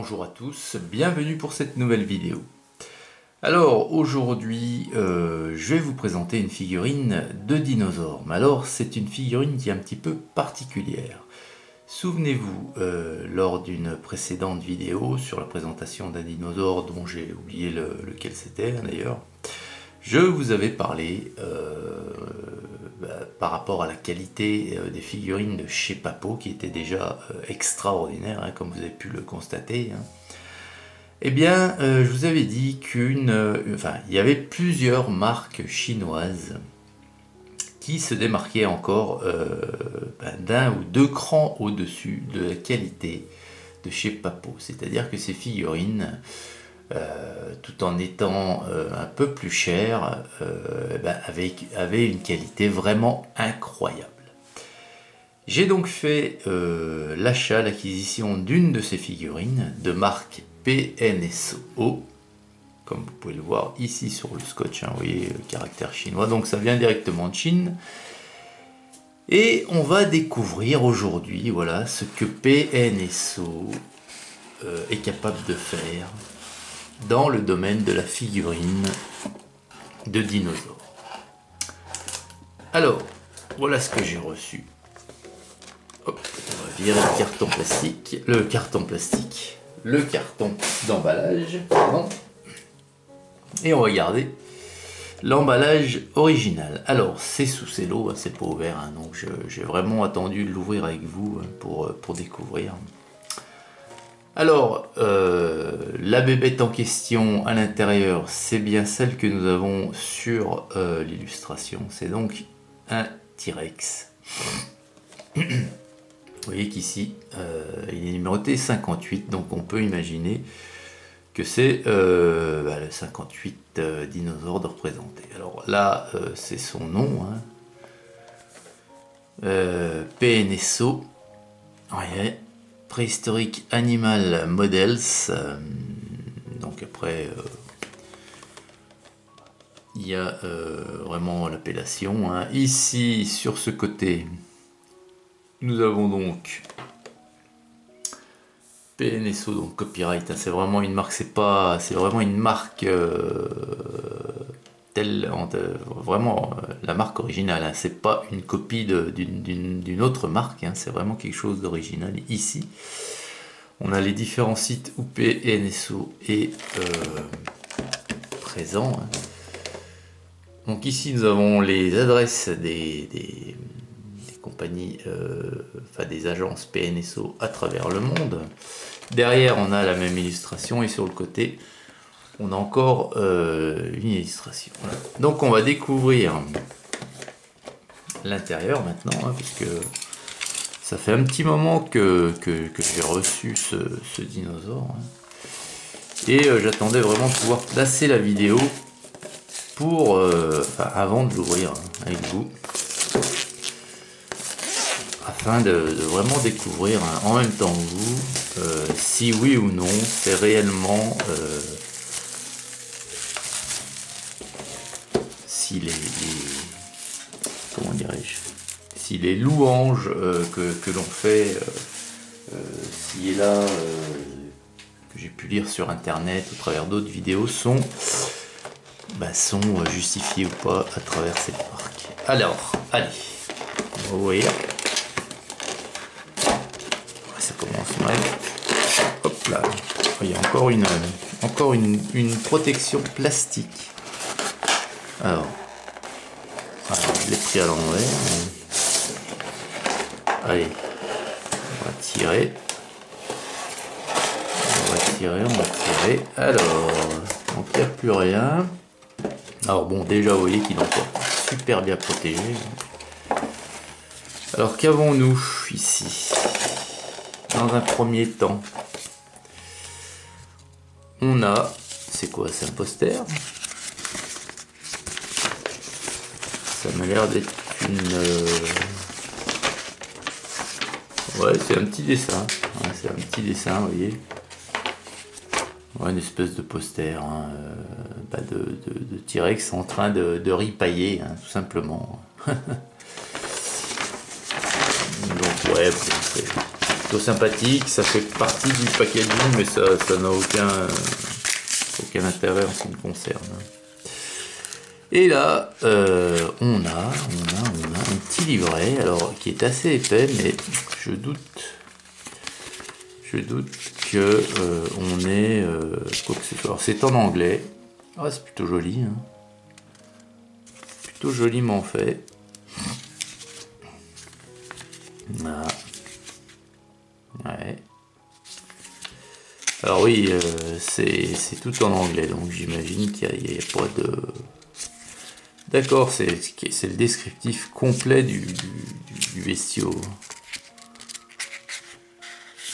bonjour à tous, bienvenue pour cette nouvelle vidéo. Alors aujourd'hui, je vais vous présenter une figurine de dinosaure. Mais alors c'est une figurine qui est un petit peu particulière. Souvenez-vous, lors d'une précédente vidéo sur la présentation d'un dinosaure dont j'ai oublié lequel c'était d'ailleurs, je vous avais parlé par rapport à la qualité des figurines de chez Papo qui étaient déjà extraordinaires, comme vous avez pu le constater. Eh bien, je vous avais dit il y avait plusieurs marques chinoises qui se démarquaient encore d'un ou deux crans au-dessus de la qualité de chez Papo. C'est-à-dire que ces figurines, tout en étant un peu plus chères, avaient une qualité vraiment incroyable. J'ai donc fait l'acquisition d'une de ces figurines de marque PNSO, comme vous pouvez le voir ici sur le scotch, vous voyez le caractère chinois, donc ça vient directement de Chine. Et on va découvrir aujourd'hui ce que PNSO est capable de faire dans le domaine de la figurine de dinosaures. Alors, voilà ce que j'ai reçu. Hop, on va virer le carton d'emballage, et on va garder l'emballage original. Alors, c'est sous cello, c'est pas ouvert, donc j'ai vraiment attendu de l'ouvrir avec vous pour découvrir. Alors, la bébête en question à l'intérieur, c'est bien celle que nous avons sur l'illustration. C'est donc un T-Rex. Vous voyez qu'ici, il est numéroté 58, donc on peut imaginer que c'est le 58 dinosaure de représenter. Alors là, c'est son nom, PNSO. Ouais. Prehistoric Animal Models, donc après il y a vraiment l'appellation. Ici sur ce côté, nous avons donc PNSO, donc copyright. C'est vraiment une marque, c'est vraiment une marque vraiment la marque originale, c'est pas une copie d'une autre marque, c'est vraiment quelque chose d'original. Ici on a les différents sites où PNSO est présent, donc ici nous avons les adresses des compagnies, des agences PNSO à travers le monde. Derrière on a la même illustration et sur le côté on a encore une illustration. Voilà. Donc on va découvrir l'intérieur maintenant, parce que ça fait un petit moment que j'ai reçu ce dinosaure. Et j'attendais vraiment de pouvoir placer la vidéo pour avant de l'ouvrir avec vous, afin de vraiment découvrir en même temps que vous si oui ou non c'est réellement si les louanges que l'on fait, si est là, que j'ai pu lire sur internet au travers d'autres vidéos, sont justifiées ou pas à travers cette marque. Alors, allez, on va ouvrir. Ça commence mal. Hop là, il y a encore une protection plastique. Alors, je l'ai pris à l'envers. Allez, on va tirer. Alors, donc il n'y a plus rien. Alors bon, déjà vous voyez qu'il est encore super bien protégé. Alors qu'avons-nous ici? Dans un premier temps, on a, c'est quoi? C'est un poster. Ça m'a l'air d'être c'est un petit dessin. C'est un petit dessin, vous voyez. Une espèce de poster de T-Rex en train de ripailler, tout simplement. Donc plutôt sympathique, ça fait partie du packaging, mais ça n'a aucun intérêt en ce qui me concerne. Et là, on a un petit livret, alors qui est assez épais, mais je doute que on est quoi que ce soit. Alors c'est en anglais. Ah, c'est plutôt joli, hein. Plutôt joliment fait. Voilà. Ouais. Alors oui, c'est tout en anglais, donc j'imagine qu'il n'y a pas de... D'accord, c'est le descriptif complet du bestiau.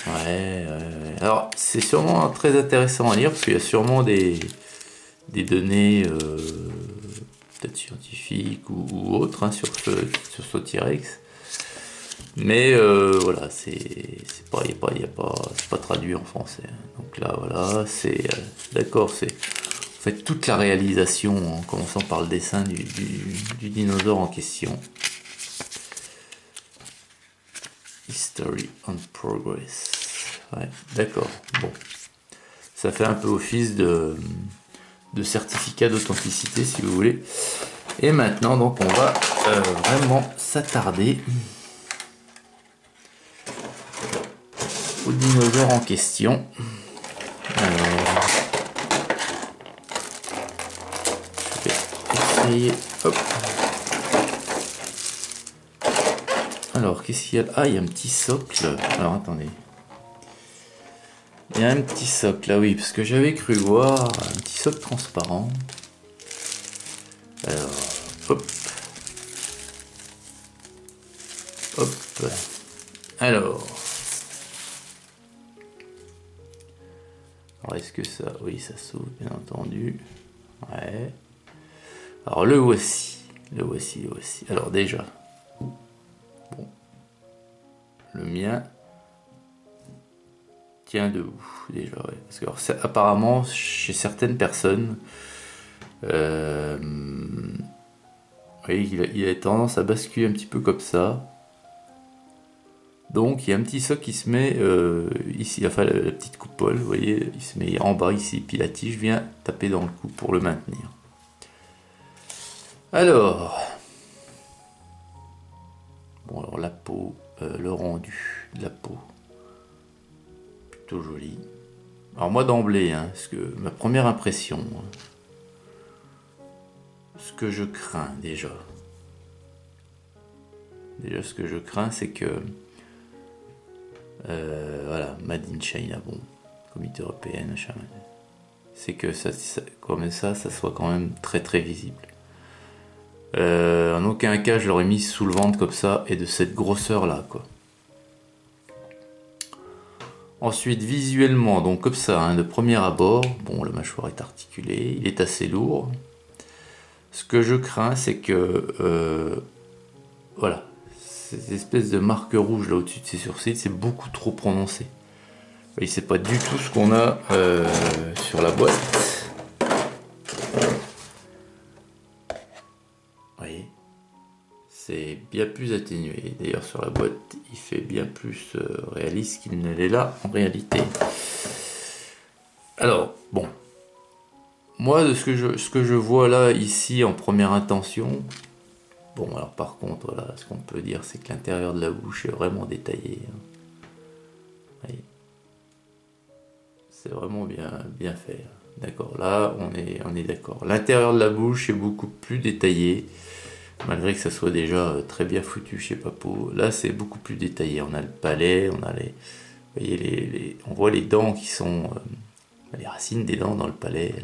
Ouais. Alors, c'est sûrement très intéressant à lire, parce qu'il y a sûrement des données peut-être scientifiques ou autres hein, sur ce T-Rex. Mais voilà, c'est pas traduit en français. Donc là, voilà, c'est d'accord, c'est en fait toute la réalisation, en commençant par le dessin du dinosaure en question. History on Progress. Ouais, d'accord. Bon, ça fait un peu office de certificat d'authenticité, si vous voulez. Et maintenant, donc, on va vraiment s'attarder au dinosaure en question. Alors, je vais essayer. Hop. Alors, qu'est-ce qu'il y a? Ah, il y a un petit socle. Alors, attendez. Il y a un petit socle, là, oui, parce que j'avais cru voir un petit socle transparent. Alors, hop. Hop. Alors, est-ce que ça... Oui, ça s'ouvre, bien entendu. Ouais. Alors, le voici. Alors, déjà... Bon. Le mien tient debout, déjà, ouais. Parce que, alors, apparemment, chez certaines personnes... oui, il a tendance à basculer un petit peu comme ça. Donc il y a un petit socle qui se met ici, enfin la petite coupole, vous voyez, il se met en bas ici, puis la tige vient taper dans le cou pour le maintenir. Alors, bon alors la peau, le rendu de la peau, plutôt joli. Alors moi d'emblée, hein, parce que ma première impression, ce que je crains déjà ce que je crains c'est que voilà, Made in China, bon, comité européen, machin, c'est que comme ça soit quand même très très visible. En aucun cas je l'aurais mis sous le ventre comme ça et de cette grosseur là, quoi. Ensuite visuellement, donc comme ça, hein, de premier abord, bon, la mâchoire est articulée, il est assez lourd. Ce que je crains c'est que voilà, cette espèce de marque rouge là au-dessus de ses sourcils, c'est beaucoup trop prononcé. Et c'est pas du tout ce qu'on a sur la boîte. Vous voyez, c'est bien plus atténué. D'ailleurs sur la boîte, il fait bien plus réaliste qu'il ne l'est là en réalité. Alors bon, moi de ce que je vois là ici en première intention. Bon, alors par contre, là, ce qu'on peut dire, c'est que l'intérieur de la bouche est vraiment détaillé. Hein. C'est vraiment bien fait. D'accord, là, on est d'accord. L'intérieur de la bouche est beaucoup plus détaillé, malgré que ça soit déjà très bien foutu chez Papo. Là, c'est beaucoup plus détaillé. On a le palais, on a les... Vous voyez, on voit les dents qui sont... les racines des dents dans le palais.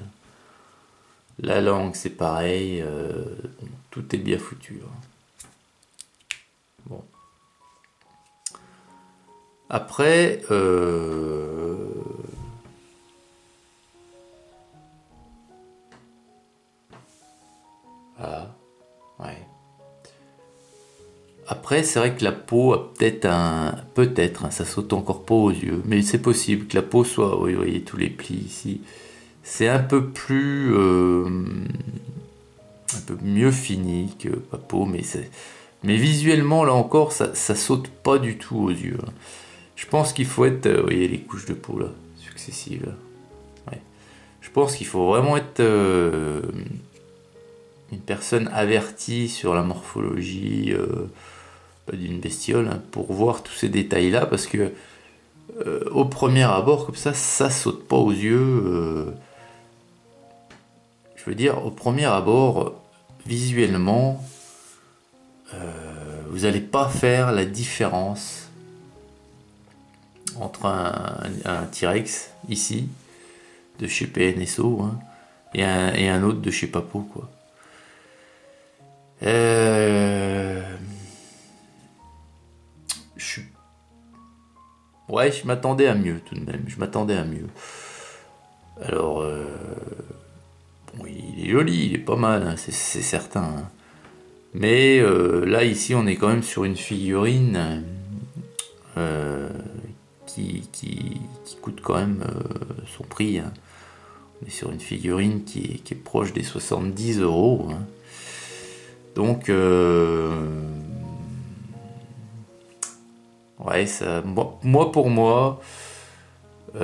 La langue, c'est pareil. Tout est bien foutu. Hein. Bon. Après, voilà. Ouais. Après, c'est vrai que la peau a peut-être hein, ça saute encore pas aux yeux, mais c'est possible que la peau soit, oui, vous voyez tous les plis ici. C'est un peu plus, un peu mieux fini que Papo, mais visuellement là encore, ça saute pas du tout aux yeux. Hein. Je pense qu'il faut être... vous voyez les couches de peau là, successives. Ouais. Je pense qu'il faut vraiment être une personne avertie sur la morphologie d'une bestiole, hein, pour voir tous ces détails là, parce que au premier abord comme ça saute pas aux yeux. Je veux dire, au premier abord, visuellement, vous n'allez pas faire la différence entre un T-Rex ici de chez PNSO, hein, et un autre de chez Papo, quoi. Ouais, je m'attendais à mieux tout de même. Je m'attendais à mieux. Alors, bon, il est joli, il est pas mal, hein, c'est certain, hein. Mais là, ici, on est quand même sur une figurine qui coûte quand même son prix, hein. On est sur une figurine qui est proche des 70 €. Hein. Donc, ouais, ça, pour moi, il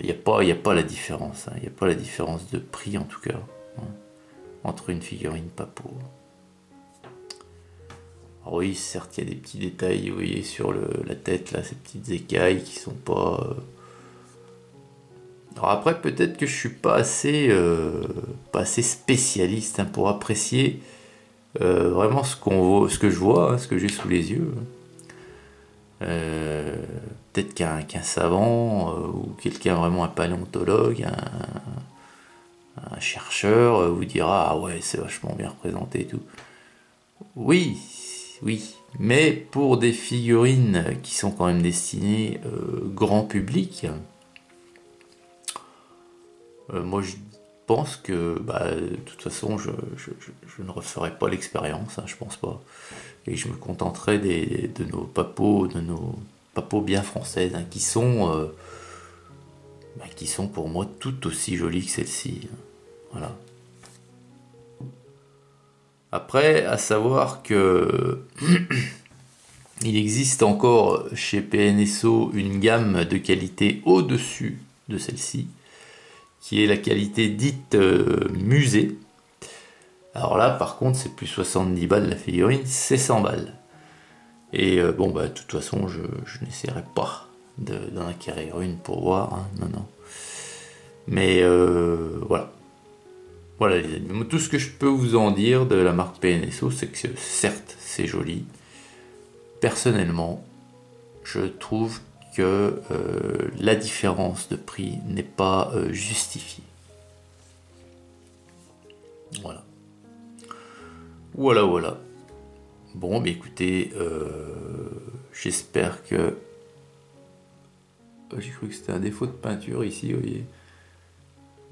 n'y a pas la différence. Il n'y a pas la différence de prix, en tout cas, hein, entre une figurine Papo. Alors oui, certes, il y a des petits détails, vous voyez, sur la tête, là, ces petites écailles qui sont pas... Alors après, peut-être que je suis pas assez spécialiste, hein, pour apprécier vraiment ce que je vois, hein, ce que j'ai sous les yeux. Peut-être qu'un savant ou quelqu'un vraiment un paléontologue, un chercheur vous dira ah ouais, c'est vachement bien représenté et tout. Oui, mais pour des figurines qui sont quand même destinées grand public, moi je pense que de toute façon je ne referai pas l'expérience, hein, je pense pas, et je me contenterai de nos papos bien françaises, hein, qui sont pour moi tout aussi jolies que celle-ci, hein. Voilà. Après, à savoir que il existe encore chez PNSO une gamme de qualité au-dessus de celle-ci, qui est la qualité dite musée. Alors là, par contre, c'est plus 70 balles la figurine, c'est 100 balles. Et de toute façon, je n'essaierai pas d'en acquérir une pour voir, hein, non. Mais voilà. Voilà les amis, tout ce que je peux vous en dire de la marque PNSO, c'est que certes, c'est joli. Personnellement, je trouve que la différence de prix n'est pas justifiée. Voilà. Bon, écoutez, j'espère que... J'ai cru que c'était un défaut de peinture ici, vous voyez.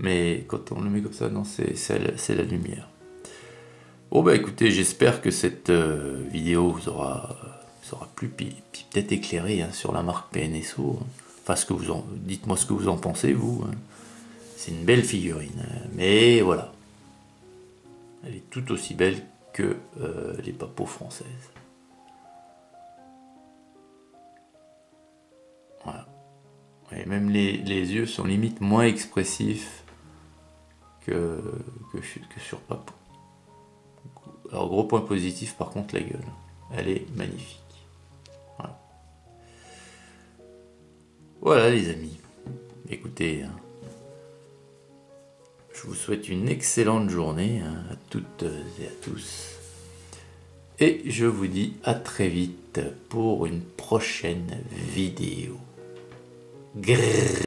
Mais quand on le met comme ça, non, c'est la lumière. Bon, écoutez, j'espère que cette vidéo vous aura plu, puis peut-être éclairé, hein, sur la marque PNSO. Enfin, dites-moi ce que vous en pensez, vous, hein. C'est une belle figurine, hein, mais voilà. Elle est tout aussi belle que les papos françaises. Voilà. Et même les yeux sont limite moins expressifs que sur Papo. Alors, gros point positif, par contre, la gueule. Elle est magnifique. Voilà les amis. Écoutez, hein, je vous souhaite une excellente journée, hein, à toutes et à tous. Et je vous dis à très vite pour une prochaine vidéo. Grrr.